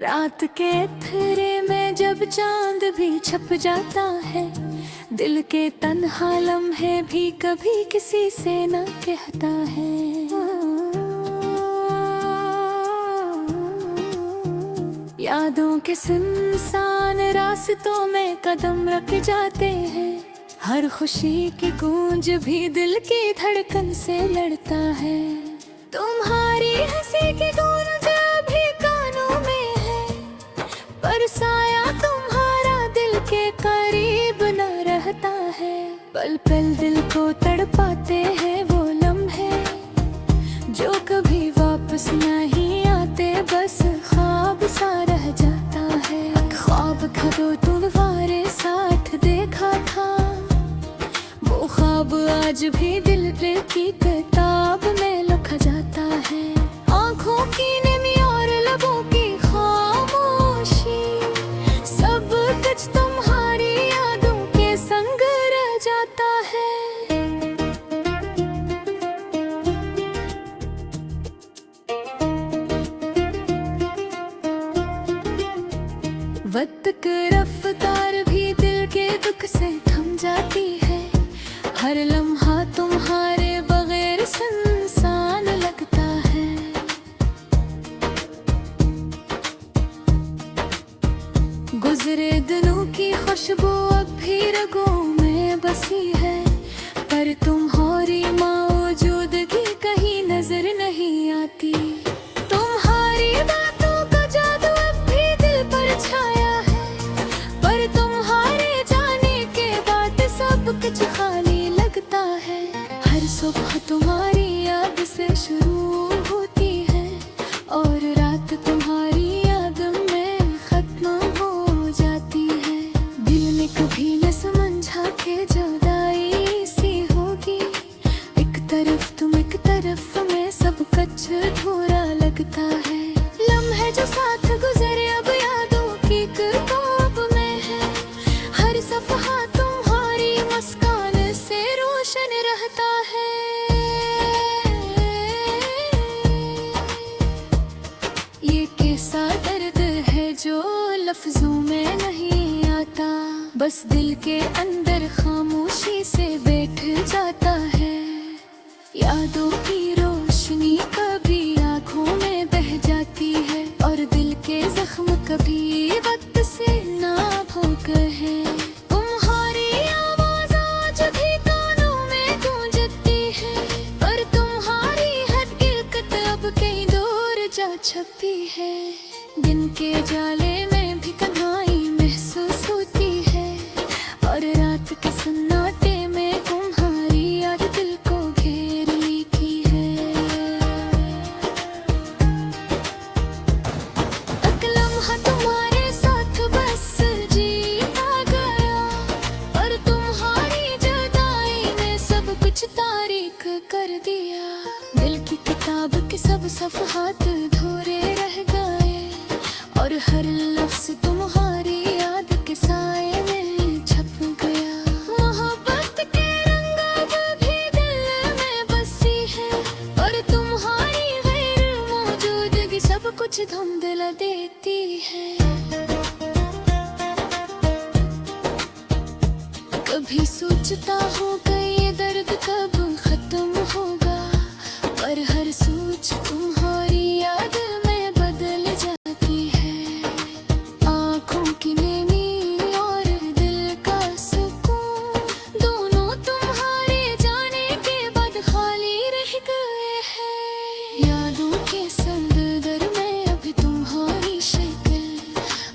रात के अंधेरे में जब चांद भी छप जाता है, दिल के तन्हा लम्हे भी कभी किसी से न कहता है। यादों के सुनसान रास्तों में कदम रख जाते हैं, हर खुशी की गूंज भी दिल की धड़कन से लड़ता है। तुम्हारी हंसी की गूंज अभी कानों में है, पर साया तुम्हारा दिल के करीब न रहता है। पल पल दिल को तड़पाते हैं वो लम्हे जो कभी वापस नहीं आते, बस ख्वाब सा रह जाता है। ख्वाब कदों तुम्हारे साथ देखा था, वो ख्वाब आज भी दिल की किताब में लिखा जाता है। आँखों की नमी और लबों की खामोशी, सब कुछ तुम्हारी यादों के संग रह जाता है। वक्त की रफ्तार भी दिल के दुख से थम जाती है, हर लम्हा तुम्हारे बगैर सुनसान लगता है। गुजरे दिनों की खुशबू अब भी रगों में बसी है, पर तुम्हारी मौजूदगी कहीं नजर नहीं आती। तुम्हारी बातों का जादू अब भी दिल पर छाया है, पर तुम्हारे जाने के बाद सब कुछ खाली लगता है। हर सुबह तुम्हारी याद से शुरू होती है, और रात तुम्हारी याद में खत्म हो जाती है। दिल ने कभी न समझा के जुदाई सी होगी, एक तरफ तुम एक तरफ में सब कुछ अधूरा लगता है। लम्हे जो साथ गुजरे अब यादों की किताब में है, हर सफहा तुम्हारी मुस्कान से रोशन रहता है। ये कैसा दर्द है जो लफ्जों में नहीं आता, बस दिल के अंदर खामोशी से बैठ जाता है। यादों की रोशनी कभी आँखों में बह जाती है, और दिल के जख्म कभी वक्त से ना भूखे हैं। तुम्हारी आवाज आज भी कानों में गूंजती है, पर तुम्हारी हकीकत अब कहीं दूर जा छपी है। दिन के जाले में भी तन्हाई महसूस होती है, और रात के सन्नाटे में तुम्हारी याद दिल को घेर ली है। एक लम्हा तुम्हारे साथ बस जीता गया, और तुम्हारी जुदाई ने सब कुछ तारीख कर दिया। दिल की किताब के सब सफ़हात अधूरे रह गए, और हर लफ्ज़ तुम्हारी याद के साए में छप गया। मोहब्बत के रंग अब भी दिल में बसी है, और तुम्हारी गैर मौजूदगी सब कुछ धुंधला देती है। कभी सोचता हूँ कि ये दर्द कब खत्म होगा, पर हर सोच तुम्हारी याद में बदल जाती है। आँखों की नमी और दिल का सुकून, दोनों तुम्हारे जाने के बाद खाली रह गए हैं। यादों के समंदर में अभी तुम्हारी शक्ल,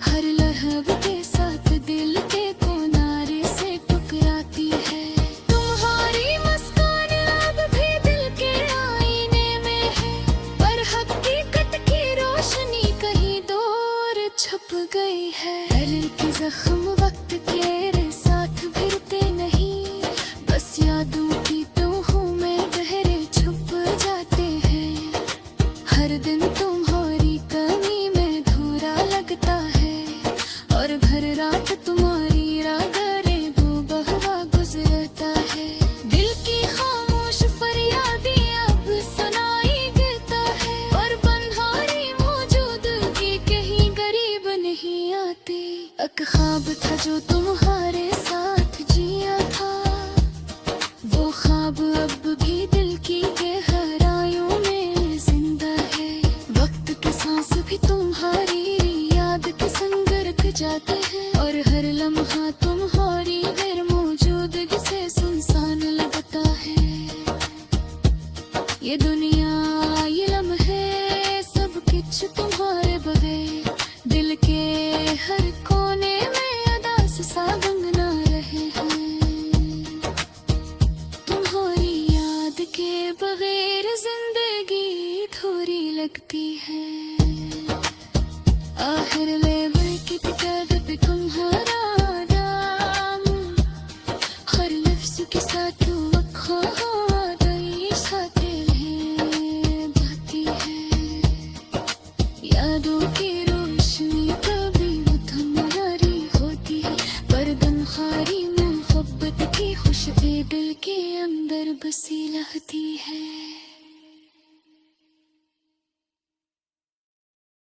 हर लहब के साथ दिल के किनारे से टकराती है। तुम्हारी मुस्कान अब भी दिल के आईने में है, पर हकीकत की रोशनी कहीं दूर छुप गई है। दिल के जख्म वक्त के साथ भिड़ते नहीं, बस यादों की तहों में गहरे छुप जाते हैं। हर दिन तुम्हारी कमी में धूरा लगता है, और भर रात तुम्हारी रागरे बहवा गुजरता है। दिल की खामोश फरियादी अब सुनाई देता है, और बन्हारी मौजूदगी कहीं गरीब ख्वाब था जो तुम्हारे साथ जिया था, वो ख्वाब अब भी दिल की गहराइयों में जिंदा है। वक्त के सांस भी तुम्हारी याद के संग रख जाते हैं, और हर लम्हा तुम्हारी गैर मौजूदगी से सुनसान लगता है। ये दुनिया ये लम्हे सब कुछ तुम्हारे बगैर, दिल के हर कोने में अदास सा गंगना रहे हैं। तुम्हारी याद के बगैर जिंदगी थोड़ी लगती है। आखिर लेबर की किताब पे तुम्हारा नाम, हर लफ्ज के साथ वक़्फ़ा गई शातिल है बहती है। यादों की रोशनी कभी मुथम्मारी होती है, पर गमखारी मोहब्बत की खुशबू दिल के अंदर बसी रहती है।